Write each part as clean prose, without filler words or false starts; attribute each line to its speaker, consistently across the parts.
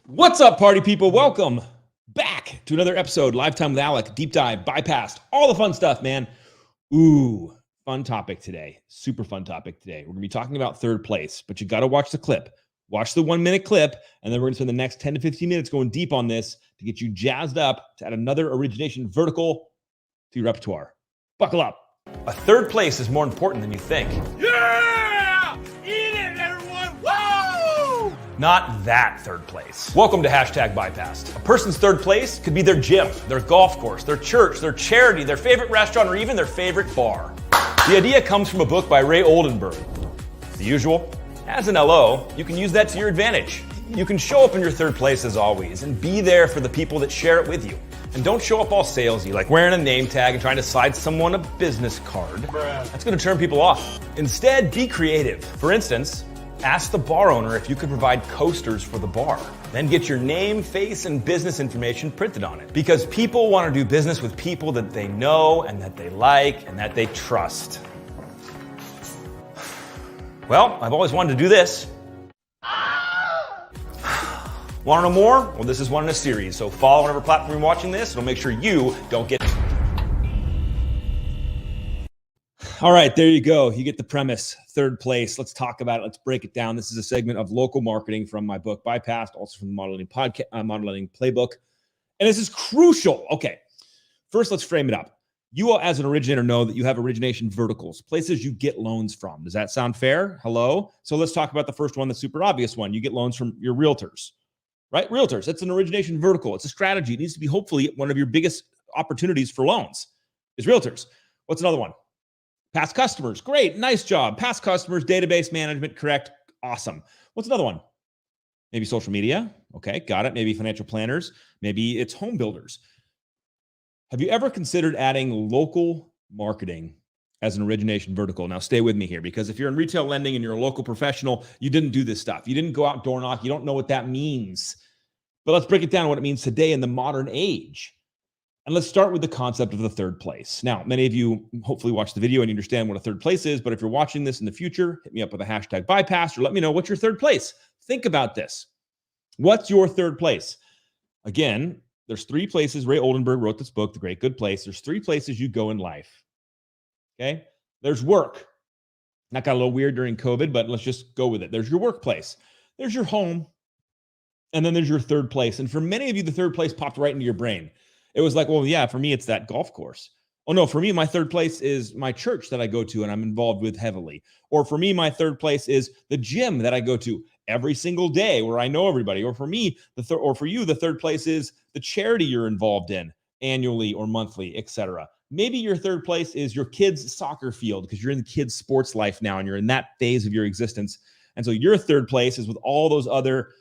Speaker 1: What's up, party people? Welcome back to another episode, LiveTime with Alec, deep dive, bypassed, all the fun stuff, man. Ooh, fun topic today. Super fun topic today. We're going to be talking about third place, but you got to watch the clip. Watch the 1 minute clip, and then we're going to spend the next 10 to 15 minutes going deep on this to get you jazzed up to add another origination vertical to your repertoire. Buckle up. A third place is more important than you think.
Speaker 2: Yeah! Eat it, everyone! Woo!
Speaker 1: Not that third place. Welcome to #Bypassed. A person's third place could be their gym, their golf course, their church, their charity, their favorite restaurant, or even their favorite bar. The idea comes from a book by Ray Oldenburg. The usual. As an LO, you can use that to your advantage. You can show up in your third place as always and be there for the people that share it with you. And don't show up all salesy, like wearing a name tag and trying to slide someone a business card. That's going to turn people off. Instead, be creative. For instance, ask the bar owner if you could provide coasters for the bar. Then get your name, face, and business information printed on it. Because people want to do business with people that they know and that they like and that they trust. Well, I've always wanted to do this. Want to know more? Well, this is one in a series, so follow whatever platform you're watching this. It'll make sure you don't get... All right, there you go. You get the premise. Third place. Let's talk about it. Let's break it down. This is a segment of local marketing from my book, Bypassed, also from the modeling playbook. And this is crucial. Okay, first let's frame it up. You all, as an originator, know that you have origination verticals, places you get loans from. Does that sound fair? Hello? So let's talk about the first one, the super obvious one. You get loans from your realtors. Right? Realtors, it's an origination vertical. It's a strategy. It needs to be hopefully one of your biggest opportunities for loans is realtors. What's another one? Past customers. Great. Nice job. Past customers, database management. Correct. Awesome. What's another one? Maybe social media. Okay. Got it. Maybe financial planners. Maybe it's home builders. Have you ever considered adding local marketing as an origination vertical? Now stay with me here, because if you're in retail lending and you're a local professional, you didn't do this stuff. You didn't go out door knock. You don't know what that means. But let's break it down what it means today in the modern age. And let's start with the concept of the third place. Now, many of you hopefully watch the video and you understand what a third place is, but if you're watching this in the future, hit me up with a #bypass or let me know what's your third place. Think about this. What's your third place? Again, there's three places. Ray Oldenburg wrote this book, The Great Good Place. There's three places you go in life. Okay? There's work. That got a little weird during COVID, but let's just go with it. There's your workplace. There's your home. And then there's your third place. And for many of you, the third place popped right into your brain. It was like, well, yeah, for me, it's that golf course. Oh, no, for me, my third place is my church that I go to and I'm involved with heavily. Or for me, my third place is the gym that I go to every single day where I know everybody. Or for me, or for you, the third place is the charity you're involved in annually or monthly, etc. Maybe your third place is your kids' soccer field because you're in the kids' sports life now and you're in that phase of your existence. And so your third place is with all those other,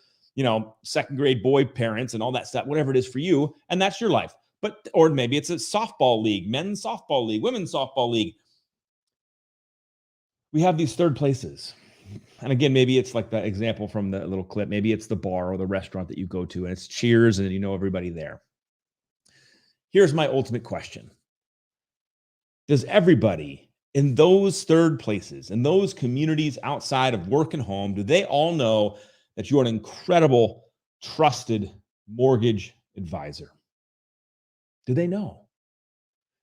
Speaker 1: second grade boy parents and all that stuff, whatever it is for you. And that's your life. But, or maybe it's a softball league, men's softball league, women's softball league. We have these third places. And again, maybe it's like the example from the little clip. Maybe it's the bar or the restaurant that you go to and it's Cheers and you know everybody there. Here's my ultimate question. Does everybody in those third places, in those communities outside of work and home, do they all know that you're an incredible, trusted mortgage advisor? Do they know?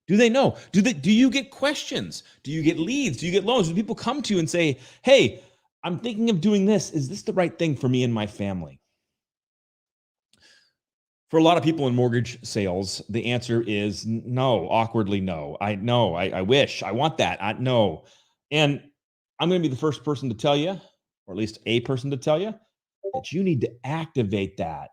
Speaker 1: Do they know? Do you get questions? Do you get leads? Do you get loans? Do people come to you and say, hey, I'm thinking of doing this. Is this the right thing for me and my family? For a lot of people in mortgage sales, the answer is no, awkwardly no. I wish, I want that. No. And I'm going to be the first person to tell you, or at least a person to tell you, that you need to activate that.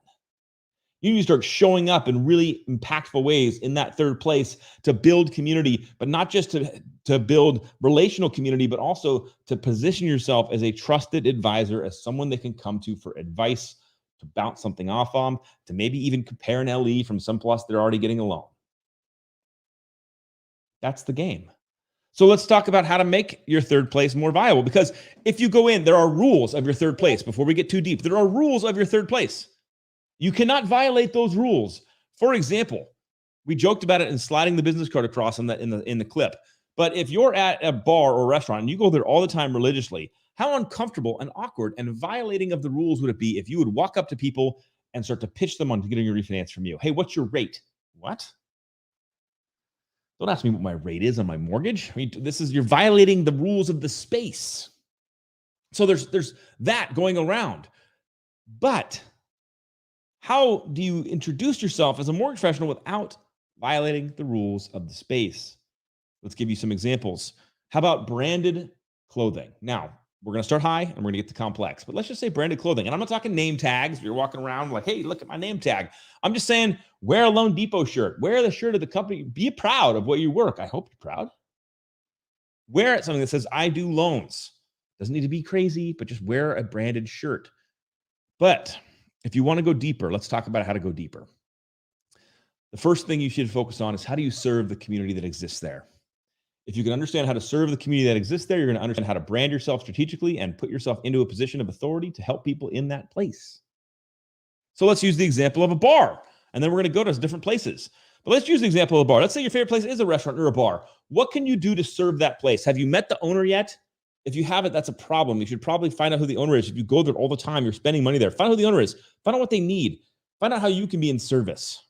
Speaker 1: You need to start showing up in really impactful ways in that third place to build community, but not just to build relational community, but also to position yourself as a trusted advisor, as someone they can come to for advice, to bounce something off on, to maybe even compare an LE from someplace they're already getting a loan. That's the game. So let's talk about how to make your third place more viable, because if you go in, there are rules of your third place. Before we get too deep, there are rules of your third place. You cannot violate those rules. For example, we joked about it in sliding the business card across in the clip. But if you're at a bar or restaurant and you go there all the time religiously, how uncomfortable and awkward and violating of the rules would it be if you would walk up to people and start to pitch them on getting a refinance from you. Hey, what's your rate? What? Don't ask me what my rate is on my mortgage. I mean, you're violating the rules of the space. So there's that going around. But how do you introduce yourself as a mortgage professional without violating the rules of the space? Let's give you some examples. How about branded clothing? Now, we're going to start high and we're going to get to complex, but let's just say branded clothing. And I'm not talking name tags. You're walking around like, hey, look at my name tag. I'm just saying, wear a Loan Depot shirt, wear the shirt of the company, be proud of what you work. I hope you're proud. Wear something that says, I do loans. Doesn't need to be crazy, but just wear a branded shirt. But if you want to go deeper, let's talk about how to go deeper. The first thing you should focus on is how do you serve the community that exists there? If you can understand how to serve the community that exists there, you're going to understand how to brand yourself strategically and put yourself into a position of authority to help people in that place. So let's use the example of a bar, and then we're going to go to different places. But let's use the example of a bar. Let's say your favorite place is a restaurant or a bar. What can you do to serve that place? Have you met the owner yet? If you haven't, that's a problem. You should probably find out who the owner is. If you go there all the time, you're spending money there. Find out who the owner is. Find out what they need. Find out how you can be in service.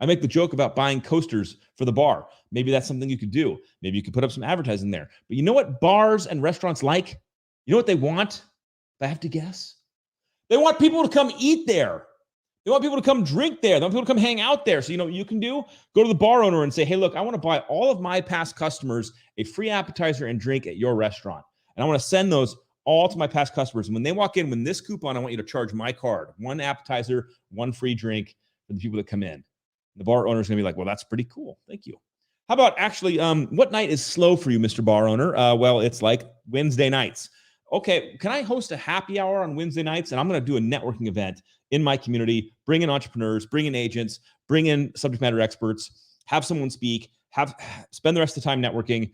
Speaker 1: I make the joke about buying coasters for the bar. Maybe that's something you could do. Maybe you could put up some advertising there. But you know what bars and restaurants like? You know what they want? If I have to guess, they want people to come eat there. They want people to come drink there. They want people to come hang out there. So you know what you can do? Go to the bar owner and say, hey, look, I want to buy all of my past customers a free appetizer and drink at your restaurant. And I want to send those all to my past customers. And when they walk in, with this coupon, I want you to charge my card. One appetizer, one free drink for the people that come in. The bar owner is going to be like, well, that's pretty cool. Thank you. How about actually, what night is slow for you, Mr. Bar Owner? Well, it's like Wednesday nights. Okay, can I host a happy hour on Wednesday nights? And I'm going to do a networking event in my community, bring in entrepreneurs, bring in agents, bring in subject matter experts, have someone speak, spend the rest of the time networking.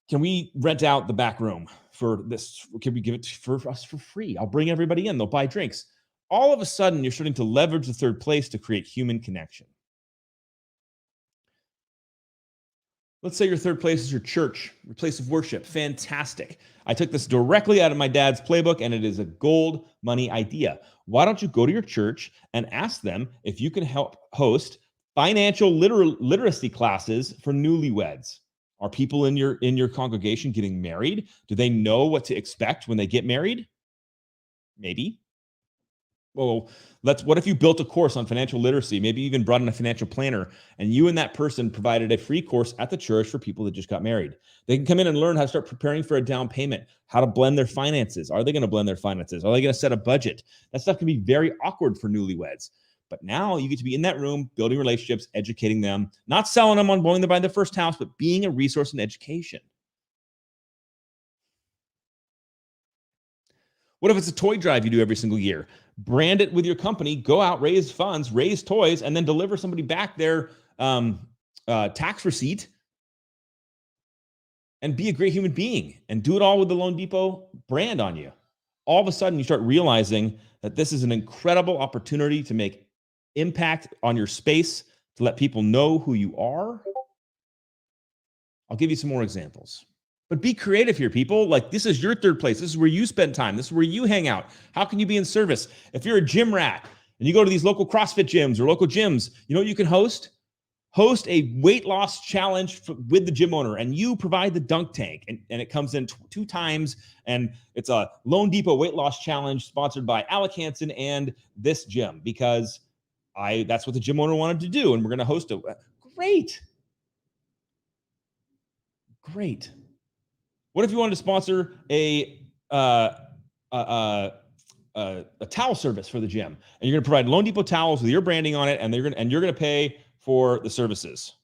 Speaker 1: Can we rent out the back room for this? Can we give it for us for free? I'll bring everybody in. They'll buy drinks. All of a sudden, you're starting to leverage the third place to create human connection. Let's say your third place is your church, your place of worship. Fantastic. I took this directly out of my dad's playbook, and it is a gold money idea. Why don't you go to your church and ask them if you can help host financial literacy classes for newlyweds? Are people in your congregation getting married? Do they know what to expect when they get married? Maybe. Well, what if you built a course on financial literacy, maybe even brought in a financial planner, and you and that person provided a free course at the church for people that just got married? They can come in and learn how to start preparing for a down payment, how to blend their finances. Are they going to blend their finances? Are they going to set a budget? That stuff can be very awkward for newlyweds. But now you get to be in that room, building relationships, educating them, not selling them on wanting to buy their first house, but being a resource in education. What if it's a toy drive you do every single year? Brand it with your company, go out, raise funds, raise toys, and then deliver somebody back their tax receipt and be a great human being and do it all with the Loan Depot brand on you. All of a sudden, you start realizing that this is an incredible opportunity to make impact on your space, to let people know who you are. I'll give you some more examples. But be creative here, people. Like, this is your third place. This is where you spend time. This is where you hang out. How can you be in service? If you're a gym rat and you go to these local CrossFit gyms or local gyms, you know what you can host? Host a weight loss challenge with the gym owner, and you provide the dunk tank, and it comes in 2 times, and it's a Loan Depot weight loss challenge sponsored by Alec and this gym, because that's what the gym owner wanted to do, and we're going to host it. Great. What if you wanted to sponsor a towel service for the gym, and you're going to provide Loan Depot towels with your branding on it, and you're going to pay for the services?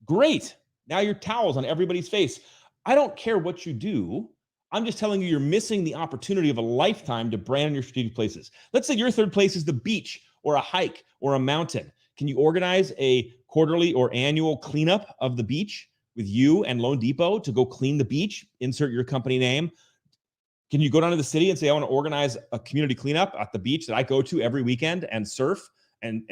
Speaker 1: Great. Now your towels on everybody's face. I don't care what you do. I'm just telling you, you're missing the opportunity of a lifetime to brand your strategic places. Let's say your third place is the beach or a hike or a mountain. Can you organize a quarterly or annual cleanup of the beach with you and Loan Depot to go clean the beach? Insert your company name. Can you go down to the city and say, I want to organize a community cleanup at the beach that I go to every weekend and surf? And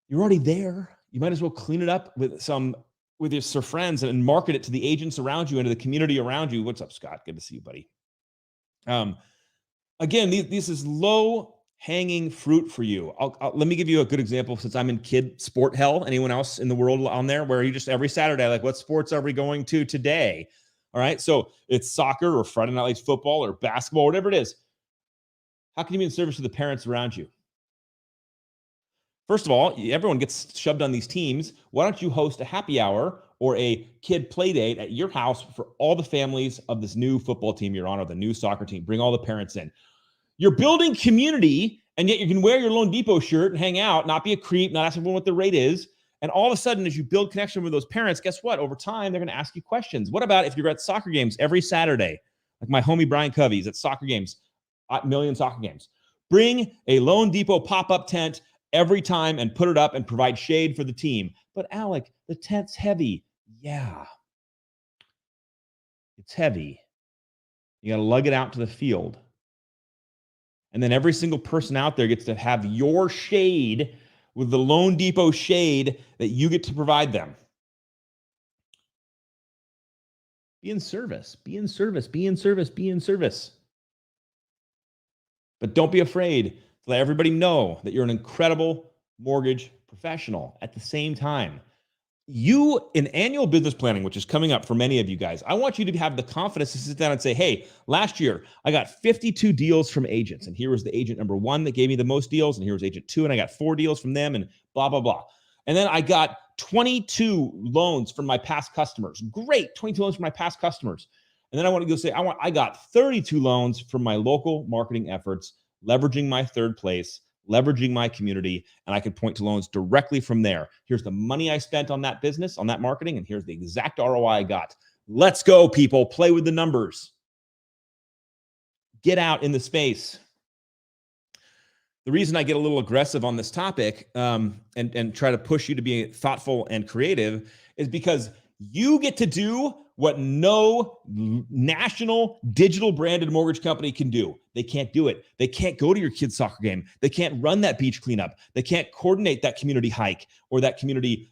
Speaker 1: you're already there. You might as well clean it up with your friends and market it to the agents around you and to the community around you. What's up, Scott? Good to see you, buddy. Again, this is low hanging fruit for you. Let me give you a good example since I'm in kid sport hell. Anyone else in the world on there where you just every Saturday, like, what sports are we going to today? All right. So it's soccer or Friday Night Lights football or basketball, whatever it is. How can you be in service to the parents around you? First of all, everyone gets shoved on these teams. Why don't you host a happy hour or a kid play date at your house for all the families of this new football team you're on or the new soccer team? Bring all the parents in. You're building community, and yet you can wear your Loan Depot shirt and hang out, not be a creep, not ask everyone what the rate is. And all of a sudden, as you build connection with those parents, guess what? Over time, they're going to ask you questions. What about if you're at soccer games every Saturday, like my homie Brian Covey's at soccer games, a million soccer games? Bring a Loan Depot pop-up tent every time and put it up and provide shade for the team. But Alec, the tent's heavy. Yeah, it's heavy. You got to lug it out to the field. And then every single person out there gets to have your shade with the Loan Depot shade that you get to provide them. Be in service, be in service, be in service, be in service. But don't be afraid to let everybody know that you're an incredible mortgage professional at the same time. You, in annual business planning, which is coming up for many of you guys, I want you to have the confidence to sit down and say, hey, last year I got 52 deals from agents. And here was the agent number 1 that gave me the most deals. And here was agent 2. And I got 4 deals from them and blah, blah, blah. And then I got 22 loans from my past customers. Great. 22 loans from my past customers. And then I want to go say, I got 32 loans from my local marketing efforts, leveraging my third place, leveraging my community, and I could point to loans directly from there. Here's the money I spent on that business, on that marketing, and here's the exact ROI I got. Let's go, people. Play with the numbers. Get out in the space. The reason I get a little aggressive on this topic and try to push you to be thoughtful and creative is because you get to do what no national digital branded mortgage company can do. They can't do it. They can't go to your kid's soccer game. They can't run that beach cleanup. They can't coordinate that community hike or that community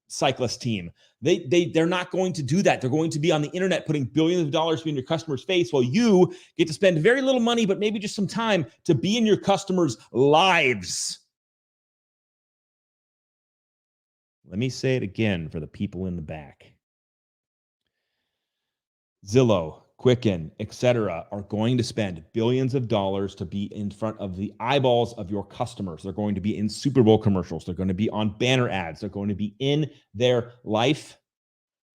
Speaker 1: cyclist team. They're not going to do that. They're going to be on the internet putting billions of dollars in your customers' face while you get to spend very little money, but maybe just some time to be in your customers' lives. Let me say it again for the people in the back. Zillow, Quicken, etc., are going to spend billions of dollars to be in front of the eyeballs of your customers. They're going to be in Super Bowl commercials. They're going to be on banner ads. They're going to be in their life,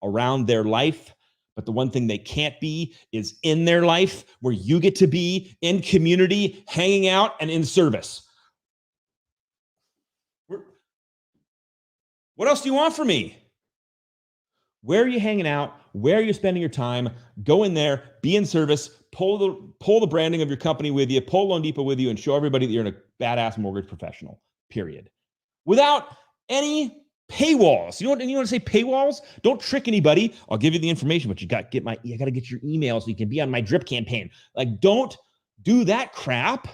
Speaker 1: around their life. But the one thing they can't be is in their life where you get to be in community, hanging out, and in service. What else do you want from me? Where are you hanging out? Where are you spending your time? Go in there, be in service, pull the branding of your company with you, pull Loan Depot with you, and show everybody that you're a badass mortgage professional, period. Without any paywalls. You want to say paywalls? Don't trick anybody. I'll give you the information, but you got to get your email so you can be on my drip campaign. Like, don't do that crap.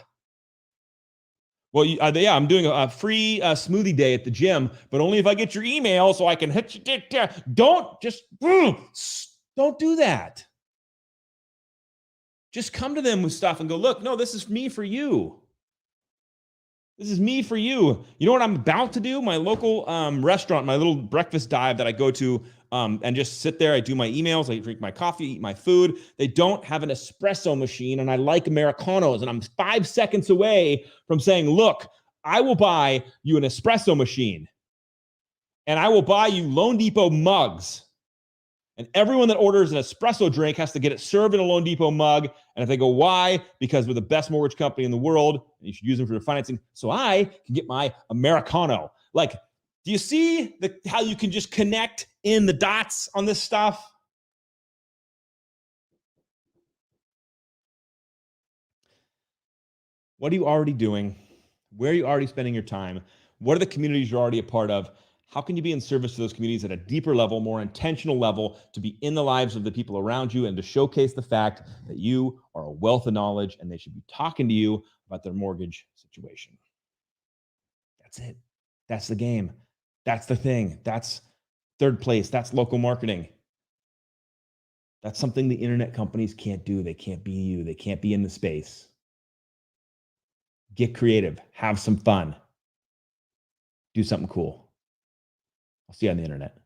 Speaker 1: Well, I'm doing a free smoothie day at the gym, but only if I get your email so I can hit you. Don't do that. Just come to them with stuff and go, look, no, this is me for you. This is me for you. You know what I'm about to do? My local restaurant, my little breakfast dive that I go to and just sit there. I do my emails. I drink my coffee, eat my food. They don't have an espresso machine, and I like Americanos. And I'm 5 seconds away from saying, look, I will buy you an espresso machine, and I will buy you Loan Depot mugs. And everyone that orders an espresso drink has to get it served in a Loan Depot mug. And if they go, why? Because we're the best mortgage company in the world, and you should use them for your financing, so I can get my Americano. Like, do you see how you can just connect in the dots on this stuff? What are you already doing? Where are you already spending your time? What are the communities you're already a part of? How can you be in service to those communities at a deeper level, more intentional level, to be in the lives of the people around you and to showcase the fact that you are a wealth of knowledge and they should be talking to you about their mortgage situation? That's it. That's the game. That's the thing. That's third place. That's local marketing. That's something the internet companies can't do. They can't be you. They can't be in the space. Get creative. Have some fun. Do something cool. I'll see you on the internet.